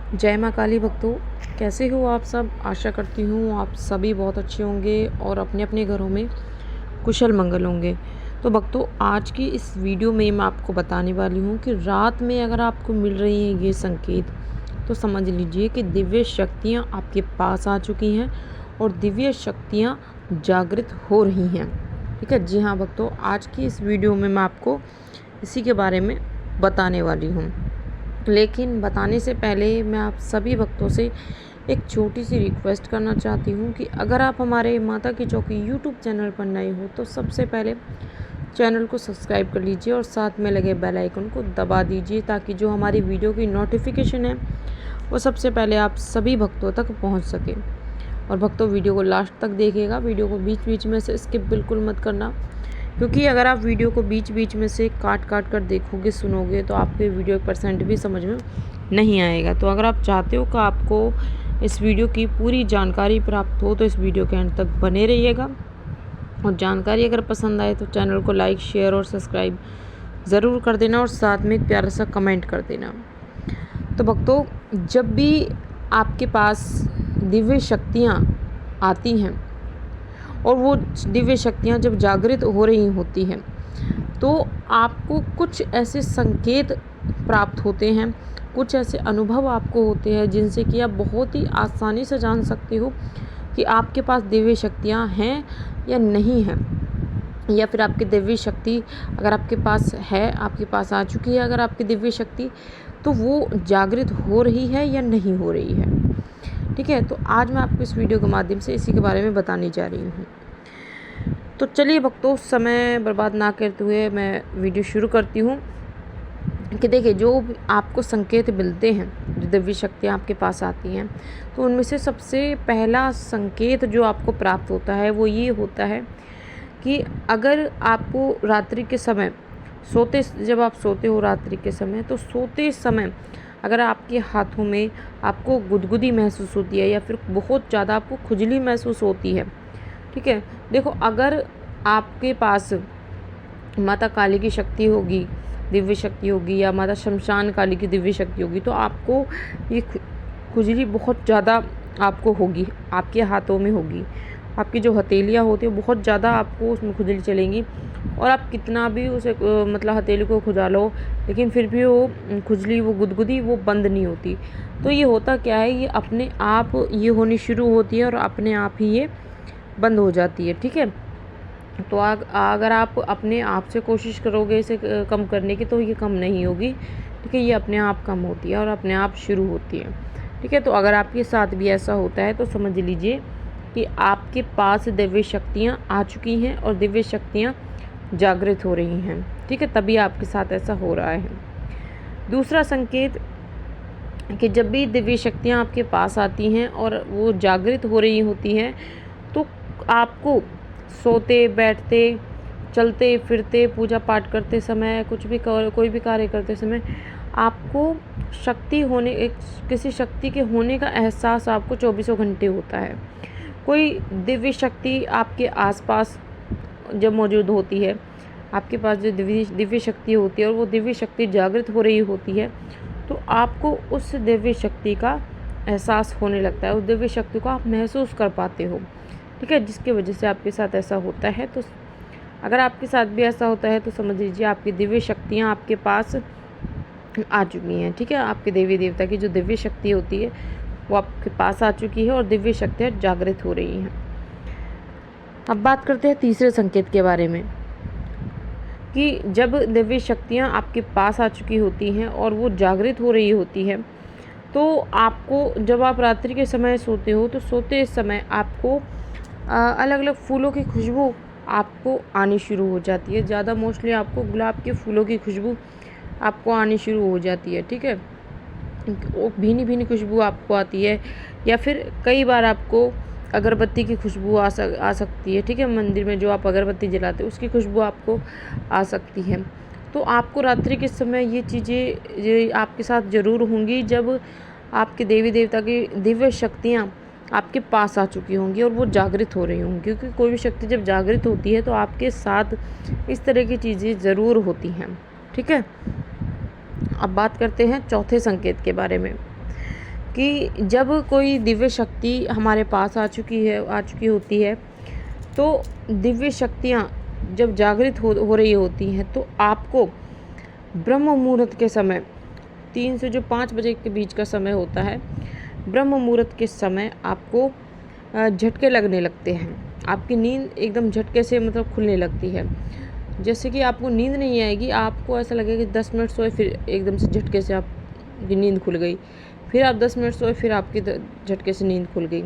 जय माँ काली भक्तों, कैसे हो आप सब। आशा करती हूँ आप सभी बहुत अच्छे होंगे और अपने अपने घरों में कुशल मंगल होंगे। तो भक्तों, आज की इस वीडियो में मैं आपको बताने वाली हूँ कि रात में अगर आपको मिल रही हैं ये संकेत, तो समझ लीजिए कि दिव्य शक्तियाँ आपके पास आ चुकी हैं और दिव्य शक्तियाँ जागृत हो रही हैं। ठीक है जी हाँ भक्तों, आज की इस वीडियो में मैं आपको इसी के बारे में बताने वाली हूँ। लेकिन बताने से पहले मैं आप सभी भक्तों से एक छोटी सी रिक्वेस्ट करना चाहती हूँ कि अगर आप हमारे माता की चौकी यूट्यूब चैनल पर नए हो तो सबसे पहले चैनल को सब्सक्राइब कर लीजिए और साथ में लगे बेल आइकन को दबा दीजिए, ताकि जो हमारी वीडियो की नोटिफिकेशन है वो सबसे पहले आप सभी भक्तों तक पहुँच सके। और भक्तों, वीडियो को लास्ट तक देखिएगा, वीडियो को बीच बीच में से स्किप बिल्कुल मत करना, क्योंकि अगर आप वीडियो को बीच बीच में से काट काट कर देखोगे, सुनोगे, तो आपके वीडियो 1% भी समझ में नहीं आएगा। तो अगर आप चाहते हो कि आपको इस वीडियो की पूरी जानकारी प्राप्त हो तो इस वीडियो के अंत तक बने रहिएगा। और जानकारी अगर पसंद आए तो चैनल को लाइक, शेयर और सब्सक्राइब ज़रूर कर देना और साथ में एक प्यारा सा कमेंट कर देना। तो भक्तों, जब भी आपके पास दिव्य शक्तियाँ आती हैं और वो दिव्य शक्तियाँ जब जागृत हो रही होती हैं, तो आपको कुछ ऐसे संकेत प्राप्त होते हैं, कुछ ऐसे अनुभव आपको होते हैं जिनसे कि आप बहुत ही आसानी से जान सकते हो कि आपके पास दिव्य शक्तियाँ हैं या नहीं हैं, या फिर आपकी दिव्य शक्ति अगर आपके पास है, आपके पास आ चुकी है अगर आपकी दिव्य शक्ति, तो वो जागृत हो रही है या नहीं हो रही है। ठीक है, तो आज मैं आपको इस वीडियो के माध्यम से इसी के बारे में बताने जा रही हूँ। तो चलिए भक्तों, समय बर्बाद ना करते हुए मैं वीडियो शुरू करती हूँ। कि देखिए, जो भी आपको संकेत मिलते हैं, जो दिव्य शक्तियाँ आपके पास आती हैं, तो उनमें से सबसे पहला संकेत जो आपको प्राप्त होता है वो ये होता है कि अगर आपको रात्रि के समय जब आप सोते हो रात्रि के समय, तो सोते समय अगर आपके हाथों में आपको गुदगुदी महसूस होती है या फिर बहुत ज़्यादा आपको खुजली महसूस होती है। ठीक है, देखो, अगर आपके पास माता काली की शक्ति होगी, दिव्य शक्ति होगी, या माता शमशान काली की दिव्य शक्ति होगी, तो आपको ये खुजली बहुत ज़्यादा आपको होगी, आपके हाथों में होगी। आपकी जो हथेलियाँ होती है बहुत ज़्यादा आपको उसमें खुजली चलेंगी, और आप कितना भी उसे मतलब हथेली को खुजा लो, लेकिन फिर भी वो खुजली, वो गुदगुदी वो बंद नहीं होती। तो ये होता क्या है, ये अपने आप ये होनी शुरू होती है और अपने आप ही ये बंद हो जाती है। ठीक है, तो अगर आप अपने आप से कोशिश करोगे इसे कम करने की, तो ये कम नहीं होगी। ठीक है, ये अपने आप कम होती है और अपने आप शुरू होती है। ठीक है, तो अगर आपके साथ भी ऐसा होता है तो समझ लीजिए कि आपके पास दिव्य शक्तियाँ आ चुकी हैं और दिव्य शक्तियाँ जागृत हो रही हैं। ठीक है, तभी आपके साथ ऐसा हो रहा है। दूसरा संकेत कि जब भी दिव्य शक्तियाँ आपके पास आती हैं और वो जागृत हो रही होती हैं, तो आपको सोते, बैठते, चलते फिरते, पूजा पाठ करते समय, कोई भी कार्य करते समय आपको किसी शक्ति के होने का एहसास आपको 24 घंटे होता है। कोई दिव्य शक्ति आपके आसपास जब मौजूद होती है, आपके पास जो दिव्य शक्ति होती है और वो दिव्य शक्ति जागृत हो रही होती है, तो आपको उस दिव्य शक्ति का एहसास होने लगता है, उस दिव्य शक्ति को आप महसूस कर पाते हो। ठीक है, जिसकी वजह से आपके साथ ऐसा होता है। तो अगर आपके साथ भी ऐसा होता है तो समझ लीजिए आपकी दिव्य शक्तियाँ आपके पास आ चुकी हैं। ठीक है, आपके देवी देवता की जो दिव्य शक्ति होती है वो आपके पास आ चुकी है और दिव्य शक्तियाँ जागृत हो रही हैं। अब बात करते हैं तीसरे संकेत के बारे में, कि जब दिव्य शक्तियाँ आपके पास आ चुकी होती हैं और वो जागृत हो रही होती है, तो आपको जब आप रात्रि के समय सोते हो, तो सोते समय आपको अलग अलग फूलों की खुशबू आपको आनी शुरू हो जाती है। ज़्यादा मोस्टली आपको गुलाब के फूलों की खुशबू आपको आनी शुरू हो जाती है। ठीक है, वो भीनी भीनी खुशबू आपको आती है, या फिर कई बार आपको अगरबत्ती की खुशबू आ सकती है। ठीक है, मंदिर में जो आप अगरबत्ती जलाते हो उसकी खुशबू आपको आ सकती है। तो आपको रात्रि के समय ये चीज़ें ये आपके साथ ज़रूर होंगी, जब आपके देवी देवता की दिव्य शक्तियाँ आपके पास आ चुकी होंगी और वो जागृत हो रही होंगी। क्योंकि कोई भी शक्ति जब जागृत होती है तो आपके साथ इस तरह की चीज़ें ज़रूर होती हैं। ठीक है, अब बात करते हैं चौथे संकेत के बारे में, कि जब कोई दिव्य शक्ति हमारे पास आ चुकी होती है, तो दिव्य शक्तियाँ जब जागृत हो रही होती हैं, तो आपको ब्रह्म मुहूर्त के समय 3 से जो 5 बजे के बीच का समय होता है, ब्रह्म मुहूर्त के समय आपको झटके लगने लगते हैं। आपकी नींद एकदम झटके से मतलब खुलने लगती है। जैसे कि आपको नींद नहीं आएगी, आपको ऐसा लगेगा कि 10 मिनट सोए, फिर एकदम से झटके से आपकी नींद खुल गई। फिर आप 10 मिनट सोए, फिर आपकी झटके से नींद खुल गई।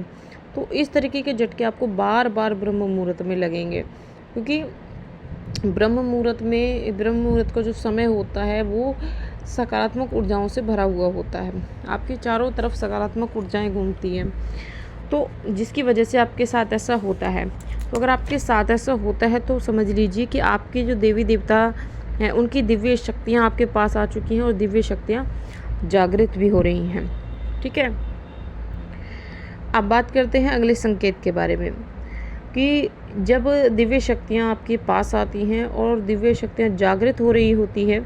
तो इस तरीके के झटके आपको बार बार ब्रह्म मुहूर्त में लगेंगे, क्योंकि ब्रह्म मुहूर्त का जो समय होता है वो सकारात्मक ऊर्जाओं से भरा हुआ होता है। आपकी चारों तरफ सकारात्मक ऊर्जाएं घूमती हैं, तो जिसकी वजह से आपके साथ ऐसा होता है। तो अगर आपके साथ ऐसा होता है तो समझ लीजिए कि आपके जो देवी देवता हैं उनकी दिव्य शक्तियाँ आपके पास आ चुकी हैं और दिव्य शक्तियाँ जागृत भी हो रही हैं। ठीक है, अब बात करते हैं अगले संकेत के बारे में कि जब दिव्य शक्तियाँ आपके पास आती हैं और दिव्य शक्तियाँ जागृत हो रही होती है,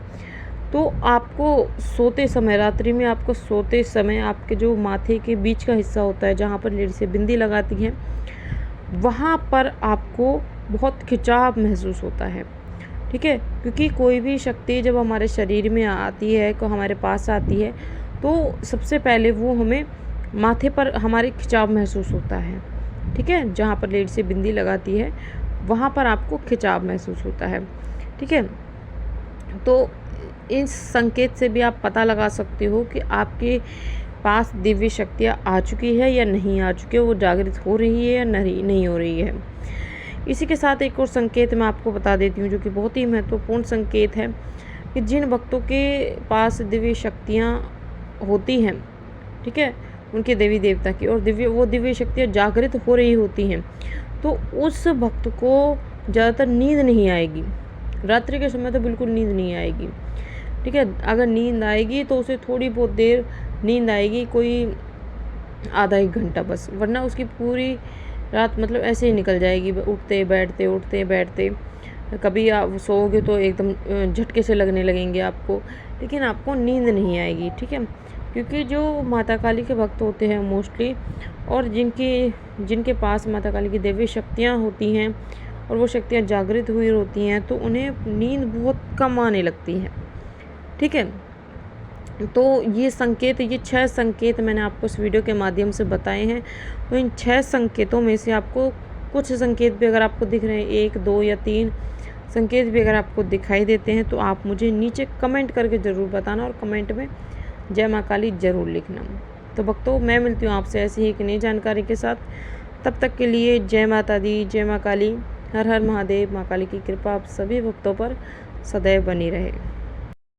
तो आपको सोते समय, रात्रि में आपको सोते समय आपके जो माथे के बीच का हिस्सा होता है, जहाँ पर लेडीज़ें बिंदी लगाती हैं, वहाँ पर आपको बहुत खिंचाव महसूस होता है। ठीक है, क्योंकि कोई भी शक्ति जब हमारे शरीर में आती है, को हमारे पास आती है, तो सबसे पहले वो हमें माथे पर हमारे खिंचाव महसूस होता है। ठीक है, जहाँ पर लेडीज़ें बिंदी लगाती है वहाँ पर आपको खिंचाव महसूस होता है। ठीक है, तो इस संकेत से भी आप पता लगा सकते हो कि आपके पास दिव्य शक्तियाँ आ चुकी है या नहीं आ चुकी है, वो जागृत हो रही है या नहीं हो रही है। इसी के साथ एक और संकेत मैं आपको बता देती हूँ, जो कि बहुत ही महत्वपूर्ण संकेत है कि जिन भक्तों के पास दिव्य शक्तियाँ होती हैं, ठीक है, उनके देवी देवता की, और वो दिव्य शक्तियाँ जागृत हो रही होती हैं, तो उस भक्त को ज़्यादातर नींद नहीं आएगी। रात्रि के समय तो बिल्कुल नींद नहीं आएगी। ठीक है, अगर नींद आएगी तो उसे थोड़ी बहुत देर नींद आएगी, कोई आधा 1 घंटा बस, वरना उसकी पूरी रात मतलब ऐसे ही निकल जाएगी, उठते बैठते। कभी आप सोओगे तो एकदम झटके से लगने लगेंगे आपको, लेकिन आपको नींद नहीं आएगी। ठीक है, क्योंकि जो माता काली के भक्त होते हैं मोस्टली, और जिनके पास माता काली की दिव्य शक्तियाँ होती हैं और वो शक्तियाँ जागृत हुई होती हैं, तो उन्हें नींद बहुत कम आने लगती है। ठीक है, तो ये 6 संकेत मैंने आपको इस वीडियो के माध्यम से बताए हैं। तो इन 6 संकेतों में से आपको कुछ संकेत भी अगर आपको दिख रहे हैं, 1, 2 या 3 संकेत भी अगर आपको दिखाई देते हैं, तो आप मुझे नीचे कमेंट करके ज़रूर बताना, और कमेंट में जय माँ काली ज़रूर लिखना। तो भक्तों, मैं मिलती हूँ आपसे ऐसी ही एक नई जानकारी के साथ। तब तक के लिए जय माता दी, जय माँ काली, हर हर महादेव। माँ काली की कृपा आप सभी भक्तों पर सदैव बनी रहे।